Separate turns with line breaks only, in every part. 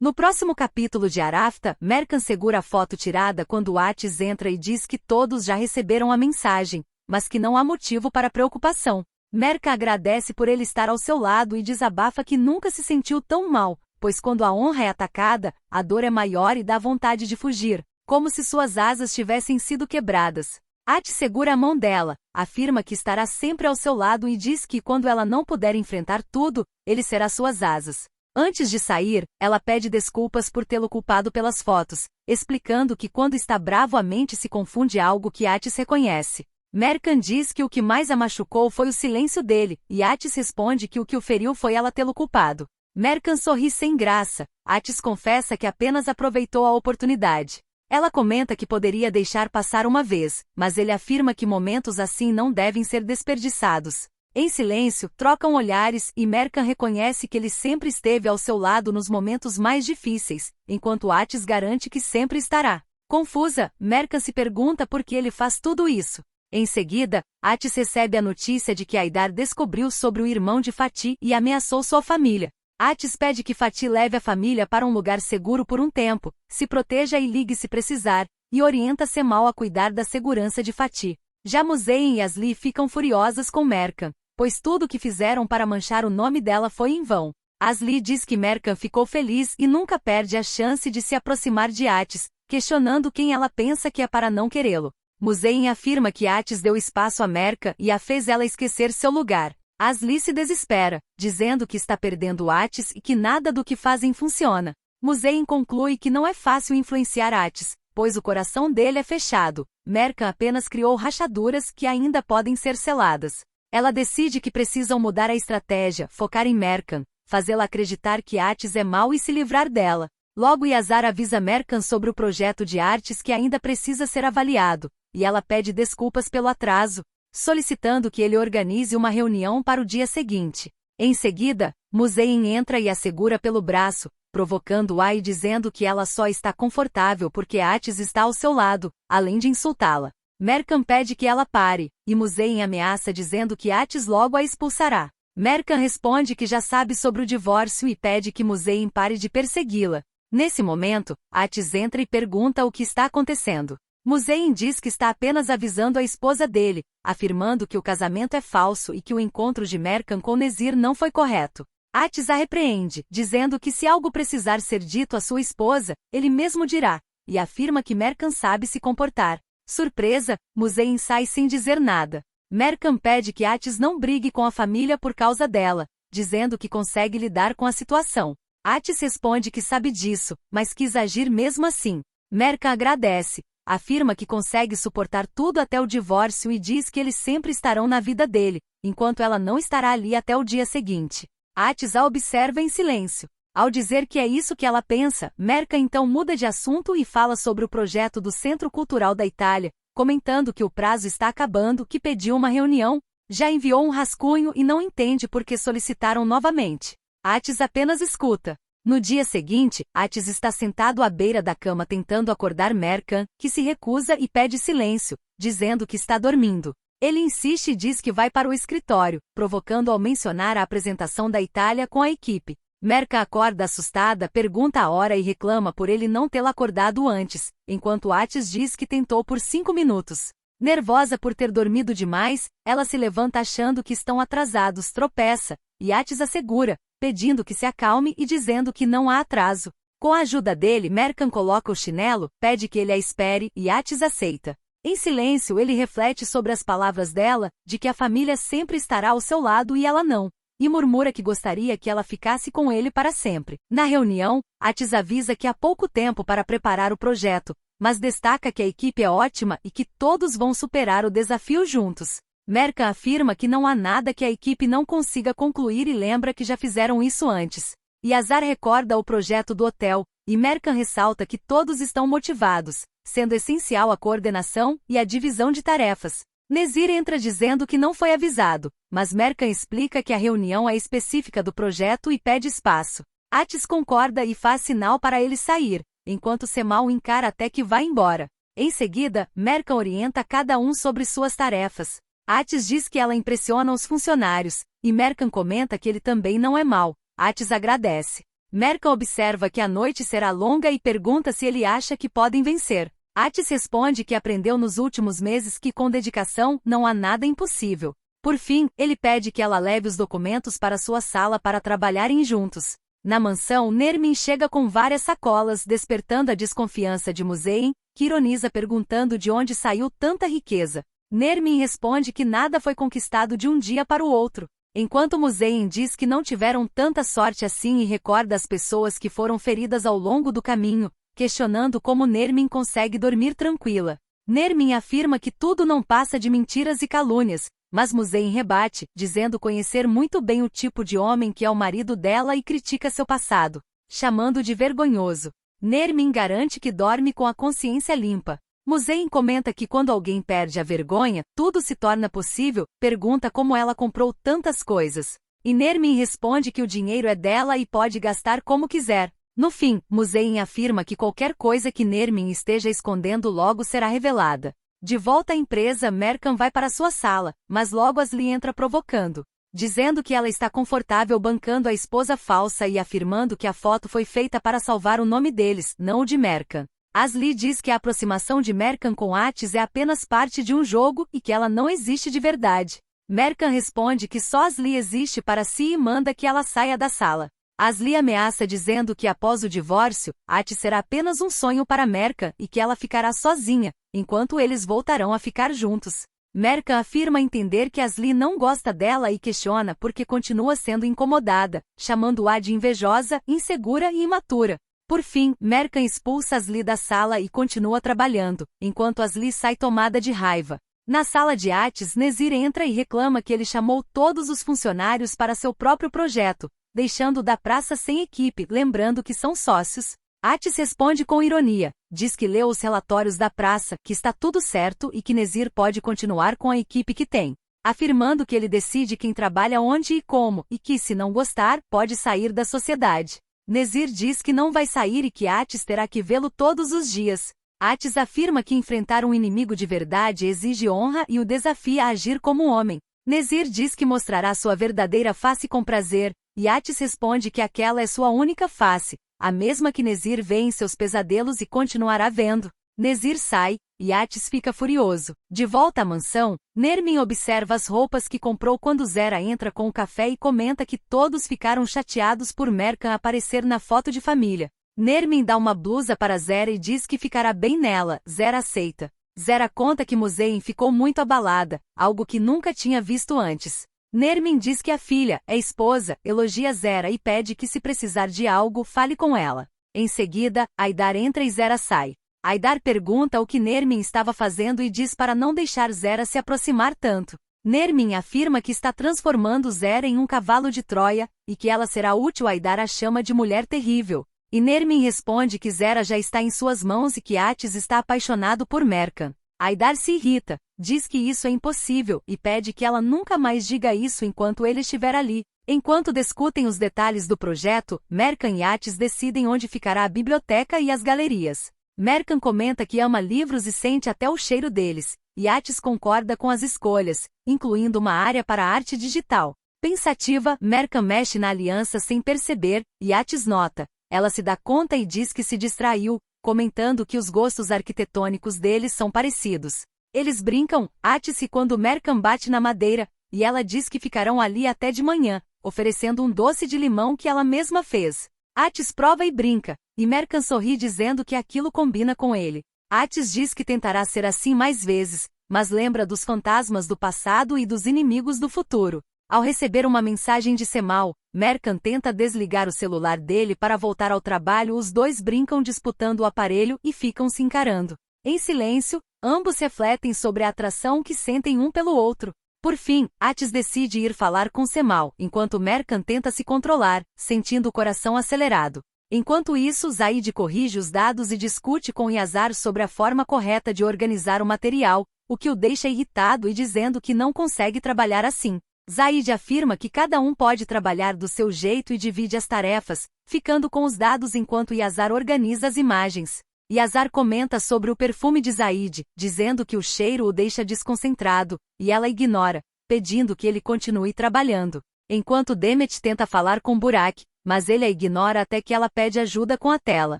No próximo capítulo de Arafta, Merkan segura a foto tirada quando Atis entra e diz que todos já receberam a mensagem, mas que não há motivo para preocupação. Merkan agradece por ele estar ao seu lado e desabafa que nunca se sentiu tão mal, pois quando a honra é atacada, a dor é maior e dá vontade de fugir, como se suas asas tivessem sido quebradas. Atis segura a mão dela, afirma que estará sempre ao seu lado e diz que quando ela não puder enfrentar tudo, ele será suas asas. Antes de sair, ela pede desculpas por tê-lo culpado pelas fotos, explicando que quando está bravo a mente se confunde algo que Atis reconhece. Merkan diz que o que mais a machucou foi o silêncio dele, e Atis responde que o que o feriu foi ela tê-lo culpado. Merkan sorri sem graça. Atis confessa que apenas aproveitou a oportunidade. Ela comenta que poderia deixar passar uma vez, mas ele afirma que momentos assim não devem ser desperdiçados. Em silêncio, trocam olhares e Merkan reconhece que ele sempre esteve ao seu lado nos momentos mais difíceis, enquanto Atis garante que sempre estará. Confusa, Merkan se pergunta por que ele faz tudo isso. Em seguida, Atis recebe a notícia de que Haidar descobriu sobre o irmão de Fatih e ameaçou sua família. Atis pede que Fatih leve a família para um lugar seguro por um tempo, se proteja e ligue se precisar, e orienta Semal a cuidar da segurança de Fatih. Já Muzein e Asli ficam furiosas com Merkan, pois tudo o que fizeram para manchar o nome dela foi em vão. Asli diz que Merkan ficou feliz e nunca perde a chance de se aproximar de Atis, questionando quem ela pensa que é para não querê-lo. Muzein afirma que Atis deu espaço a Merkan e a fez ela esquecer seu lugar. Asli se desespera, dizendo que está perdendo Atis e que nada do que fazem funciona. Muzein conclui que não é fácil influenciar Atis, pois o coração dele é fechado. Merkan apenas criou rachaduras que ainda podem ser seladas. Ela decide que precisam mudar a estratégia, focar em Merkan, fazê-la acreditar que Atis é mau e se livrar dela. Logo Yazar avisa Merkan sobre o projeto de artes que ainda precisa ser avaliado, e ela pede desculpas pelo atraso, solicitando que ele organize uma reunião para o dia seguinte. Em seguida, Muzein entra e a segura pelo braço, provocando-a e dizendo que ela só está confortável porque Atis está ao seu lado, além de insultá-la. Merkan pede que ela pare, e Muzein ameaça dizendo que Atis logo a expulsará. Merkan responde que já sabe sobre o divórcio e pede que Muzein pare de persegui-la. Nesse momento, Atis entra e pergunta o que está acontecendo. Muzein diz que está apenas avisando a esposa dele, afirmando que o casamento é falso e que o encontro de Merkan com Nezir não foi correto. Atis a repreende, dizendo que se algo precisar ser dito à sua esposa, ele mesmo dirá, e afirma que Merkan sabe se comportar. Surpresa, Muzein sai sem dizer nada. Merkan pede que Atis não brigue com a família por causa dela, dizendo que consegue lidar com a situação. Atis responde que sabe disso, mas quis agir mesmo assim. Merkan agradece, afirma que consegue suportar tudo até o divórcio e diz que eles sempre estarão na vida dele, enquanto ela não estará ali até o dia seguinte. Atis a observa em silêncio. Ao dizer que é isso que ela pensa, Merkan então muda de assunto e fala sobre o projeto do Centro Cultural da Itália, comentando que o prazo está acabando, que pediu uma reunião, já enviou um rascunho e não entende por que solicitaram novamente. Atis apenas escuta. No dia seguinte, Atis está sentado à beira da cama tentando acordar Merkan, que se recusa e pede silêncio, dizendo que está dormindo. Ele insiste e diz que vai para o escritório, provocando ao mencionar a apresentação da Itália com a equipe. Merkan acorda assustada, pergunta a hora e reclama por ele não tê-la acordado antes, enquanto Atis diz que tentou por 5 minutos. Nervosa por ter dormido demais, ela se levanta achando que estão atrasados, tropeça, e Atis assegura, pedindo que se acalme e dizendo que não há atraso. Com a ajuda dele, Merkan coloca o chinelo, pede que ele a espere e Atis aceita. Em silêncio ele reflete sobre as palavras dela, de que a família sempre estará ao seu lado e ela não. E murmura que gostaria que ela ficasse com ele para sempre. Na reunião, Atis avisa que há pouco tempo para preparar o projeto, mas destaca que a equipe é ótima e que todos vão superar o desafio juntos. Merkan afirma que não há nada que a equipe não consiga concluir e lembra que já fizeram isso antes. Yazar recorda o projeto do hotel, e Merkan ressalta que todos estão motivados, sendo essencial a coordenação e a divisão de tarefas. Nezir entra dizendo que não foi avisado, mas Merkan explica que a reunião é específica do projeto e pede espaço. Atis concorda e faz sinal para ele sair, enquanto Semal o encara até que vá embora. Em seguida, Merkan orienta cada um sobre suas tarefas. Atis diz que ela impressiona os funcionários, e Merkan comenta que ele também não é mau. Atis agradece. Merkan observa que a noite será longa e pergunta se ele acha que podem vencer. Atis responde que aprendeu nos últimos meses que com dedicação não há nada impossível. Por fim, ele pede que ela leve os documentos para sua sala para trabalharem juntos. Na mansão, Nermin chega com várias sacolas, despertando a desconfiança de Muzein, que ironiza perguntando de onde saiu tanta riqueza. Nermin responde que nada foi conquistado de um dia para o outro, enquanto Muzein diz que não tiveram tanta sorte assim e recorda as pessoas que foram feridas ao longo do caminho, questionando como Nermin consegue dormir tranquila. Nermin afirma que tudo não passa de mentiras e calúnias, mas Muzein rebate, dizendo conhecer muito bem o tipo de homem que é o marido dela e critica seu passado, chamando de vergonhoso. Nermin garante que dorme com a consciência limpa. Muzein comenta que quando alguém perde a vergonha, tudo se torna possível, pergunta como ela comprou tantas coisas. E Nermin responde que o dinheiro é dela e pode gastar como quiser. No fim, Muzein afirma que qualquer coisa que Nermin esteja escondendo logo será revelada. De volta à empresa, Merkan vai para sua sala, mas logo Asli entra provocando, dizendo que ela está confortável bancando a esposa falsa e afirmando que a foto foi feita para salvar o nome deles, não o de Merkan. Asli diz que a aproximação de Merkan com Atis é apenas parte de um jogo e que ela não existe de verdade. Merkan responde que só Asli existe para si e manda que ela saia da sala. Asli ameaça dizendo que após o divórcio, Atis será apenas um sonho para Merkan e que ela ficará sozinha, enquanto eles voltarão a ficar juntos. Merkan afirma entender que Asli não gosta dela e questiona porque continua sendo incomodada, chamando-a de invejosa, insegura e imatura. Por fim, Merkan expulsa Asli da sala e continua trabalhando, enquanto Asli sai tomada de raiva. Na sala de Atis, Nezir entra e reclama que ele chamou todos os funcionários para seu próprio projeto, deixando da praça sem equipe, lembrando que são sócios. Atis responde com ironia, diz que leu os relatórios da praça, que está tudo certo e que Nezir pode continuar com a equipe que tem, afirmando que ele decide quem trabalha onde e como, e que, se não gostar, pode sair da sociedade. Nezir diz que não vai sair e que Atis terá que vê-lo todos os dias. Atis afirma que enfrentar um inimigo de verdade exige honra e o desafia a agir como homem. Nezir diz que mostrará sua verdadeira face com prazer, e Atis responde que aquela é sua única face, a mesma que Nezir vê em seus pesadelos e continuará vendo. Nezir sai, e Atis fica furioso. De volta à mansão, Nermin observa as roupas que comprou quando Zera entra com o café e comenta que todos ficaram chateados por Merkan aparecer na foto de família. Nermin dá uma blusa para Zera e diz que ficará bem nela. Zera aceita. Zera conta que Muzein ficou muito abalada, algo que nunca tinha visto antes. Nermin diz que a filha, é esposa, elogia Zera e pede que se precisar de algo, fale com ela. Em seguida, Aidar entra e Zera sai. Aidar pergunta o que Nermin estava fazendo e diz para não deixar Zera se aproximar tanto. Nermin afirma que está transformando Zera em um cavalo de Troia, e que ela será útil. Aidar a chama de mulher terrível. E Nermin responde que Zera já está em suas mãos e que Atis está apaixonado por Merkan. Aidar se irrita, diz que isso é impossível e pede que ela nunca mais diga isso enquanto ele estiver ali. Enquanto discutem os detalhes do projeto, Merkan e Atis decidem onde ficará a biblioteca e as galerias. Merkan comenta que ama livros e sente até o cheiro deles, e Atis concorda com as escolhas, incluindo uma área para arte digital. Pensativa, Merkan mexe na aliança sem perceber, e Atis nota. Ela se dá conta e diz que se distraiu, comentando que os gostos arquitetônicos deles são parecidos. Eles brincam, Atis, quando Merkan bate na madeira, e ela diz que ficarão ali até de manhã, oferecendo um doce de limão que ela mesma fez. Atis prova e brinca, e Merkan sorri dizendo que aquilo combina com ele. Atis diz que tentará ser assim mais vezes, mas lembra dos fantasmas do passado e dos inimigos do futuro. Ao receber uma mensagem de Cemal, Merkan tenta desligar o celular dele para voltar ao trabalho. Os dois brincam disputando o aparelho e ficam se encarando. Em silêncio, ambos refletem sobre a atração que sentem um pelo outro. Por fim, Atis decide ir falar com Cemal, enquanto Merkan tenta se controlar, sentindo o coração acelerado. Enquanto isso, Zaid corrige os dados e discute com Yazar sobre a forma correta de organizar o material, o que o deixa irritado e dizendo que não consegue trabalhar assim. Zaid afirma que cada um pode trabalhar do seu jeito e divide as tarefas, ficando com os dados enquanto Yazar organiza as imagens. Yazar comenta sobre o perfume de Zaid, dizendo que o cheiro o deixa desconcentrado, e ela ignora, pedindo que ele continue trabalhando. Enquanto Demet tenta falar com Burak, mas ele a ignora até que ela pede ajuda com a tela.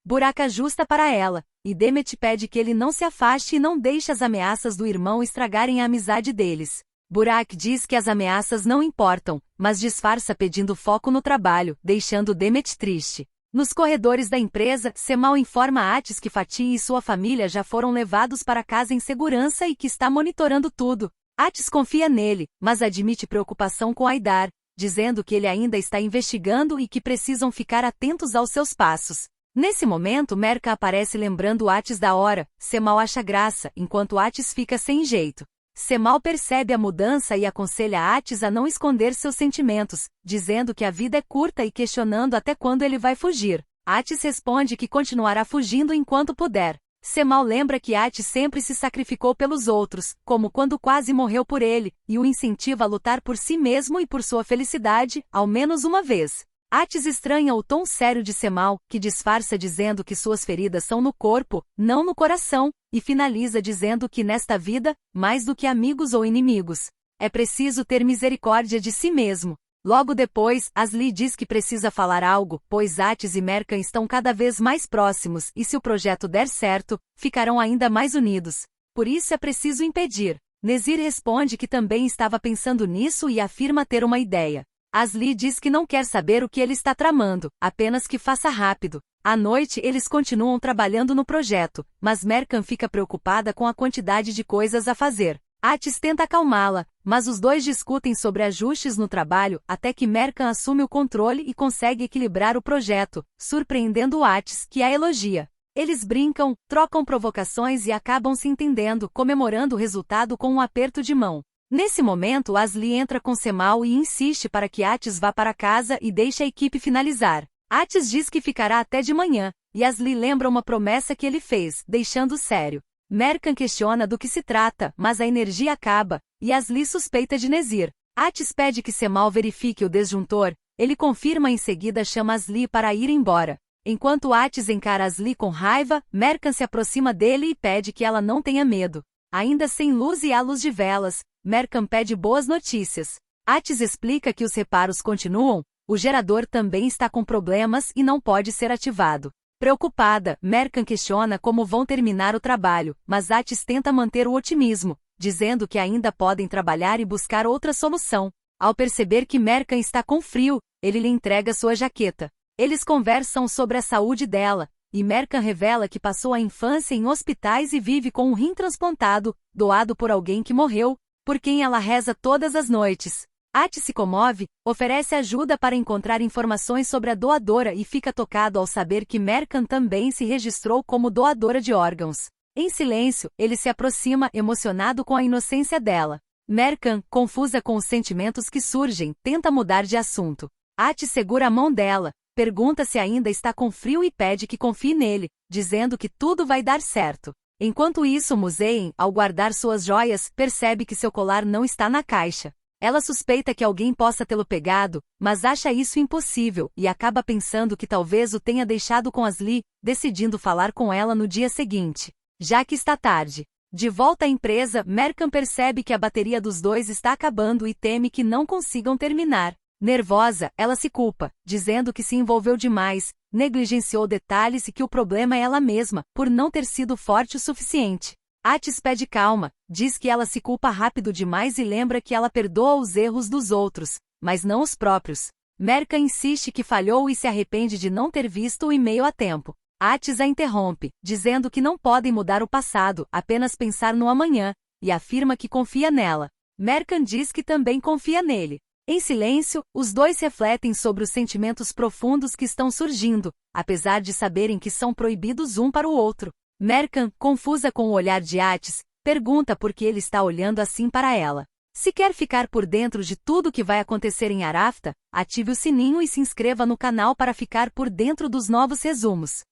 Burak ajusta para ela, e Demet pede que ele não se afaste e não deixe as ameaças do irmão estragarem a amizade deles. Burak diz que as ameaças não importam, mas disfarça pedindo foco no trabalho, deixando Demet triste. Nos corredores da empresa, Cemal informa Atis que Fatih e sua família já foram levados para casa em segurança e que está monitorando tudo. Atis confia nele, mas admite preocupação com Haidar, dizendo que ele ainda está investigando e que precisam ficar atentos aos seus passos. Nesse momento, Mercan aparece lembrando Atis da hora. Cemal acha graça, enquanto Atis fica sem jeito. Cemal percebe a mudança e aconselha Atis a não esconder seus sentimentos, dizendo que a vida é curta e questionando até quando ele vai fugir. Atis responde que continuará fugindo enquanto puder. Cemal lembra que Atis sempre se sacrificou pelos outros, como quando quase morreu por ele, e o incentiva a lutar por si mesmo e por sua felicidade, ao menos uma vez. Atis estranha o tom sério de Cemal, que disfarça dizendo que suas feridas são no corpo, não no coração, e finaliza dizendo que nesta vida, mais do que amigos ou inimigos, é preciso ter misericórdia de si mesmo. Logo depois, Asli diz que precisa falar algo, pois Atis e Mercan estão cada vez mais próximos e se o projeto der certo, ficarão ainda mais unidos. Por isso é preciso impedir. Nezir responde que também estava pensando nisso e afirma ter uma ideia. Asli diz que não quer saber o que ele está tramando, apenas que faça rápido. À noite eles continuam trabalhando no projeto, mas Mercan fica preocupada com a quantidade de coisas a fazer. Atis tenta acalmá-la, mas os dois discutem sobre ajustes no trabalho até que Mercan assume o controle e consegue equilibrar o projeto, surpreendendo Atis, que a elogia. Eles brincam, trocam provocações e acabam se entendendo, comemorando o resultado com um aperto de mão. Nesse momento, Asli entra com Cemal e insiste para que Atis vá para casa e deixe a equipe finalizar. Atis diz que ficará até de manhã, e Asli lembra uma promessa que ele fez, deixando sério. Mercan questiona do que se trata, mas a energia acaba, e Asli suspeita de Nezir. Atis pede que Cemal verifique o desjuntor, ele confirma e em seguida chama Asli para ir embora. Enquanto Atis encara Asli com raiva, Mercan se aproxima dele e pede que ela não tenha medo. Ainda sem luz e à luz de velas, Mercan pede boas notícias. Atis explica que os reparos continuam, o gerador também está com problemas e não pode ser ativado. Preocupada, Mercan questiona como vão terminar o trabalho, mas Atis tenta manter o otimismo, dizendo que ainda podem trabalhar e buscar outra solução. Ao perceber que Mercan está com frio, ele lhe entrega sua jaqueta. Eles conversam sobre a saúde dela, e Mercan revela que passou a infância em hospitais e vive com um rim transplantado, doado por alguém que morreu, por quem ela reza todas as noites. Atis se comove, oferece ajuda para encontrar informações sobre a doadora e fica tocado ao saber que Mercan também se registrou como doadora de órgãos. Em silêncio, ele se aproxima, emocionado com a inocência dela. Mercan, confusa com os sentimentos que surgem, tenta mudar de assunto. Atis segura a mão dela, pergunta se ainda está com frio e pede que confie nele, dizendo que tudo vai dar certo. Enquanto isso, Muzein, ao guardar suas joias, percebe que seu colar não está na caixa. Ela suspeita que alguém possa tê-lo pegado, mas acha isso impossível e acaba pensando que talvez o tenha deixado com Asli, decidindo falar com ela no dia seguinte. Já que está tarde. De volta à empresa, Mercan percebe que a bateria dos dois está acabando e teme que não consigam terminar. Nervosa, ela se culpa, dizendo que se envolveu demais, negligenciou detalhes e que o problema é ela mesma, por não ter sido forte o suficiente. Atis pede calma, diz que ela se culpa rápido demais e lembra que ela perdoa os erros dos outros, mas não os próprios. Mercan insiste que falhou e se arrepende de não ter visto o e-mail a tempo. Atis a interrompe, dizendo que não podem mudar o passado, apenas pensar no amanhã, e afirma que confia nela. Mercan diz que também confia nele. Em silêncio, os dois refletem sobre os sentimentos profundos que estão surgindo, apesar de saberem que são proibidos um para o outro. Mercan, confusa com o olhar de Atis, pergunta por que ele está olhando assim para ela. Se quer ficar por dentro de tudo o que vai acontecer em Arafta, ative o sininho e se inscreva no canal para ficar por dentro dos novos resumos.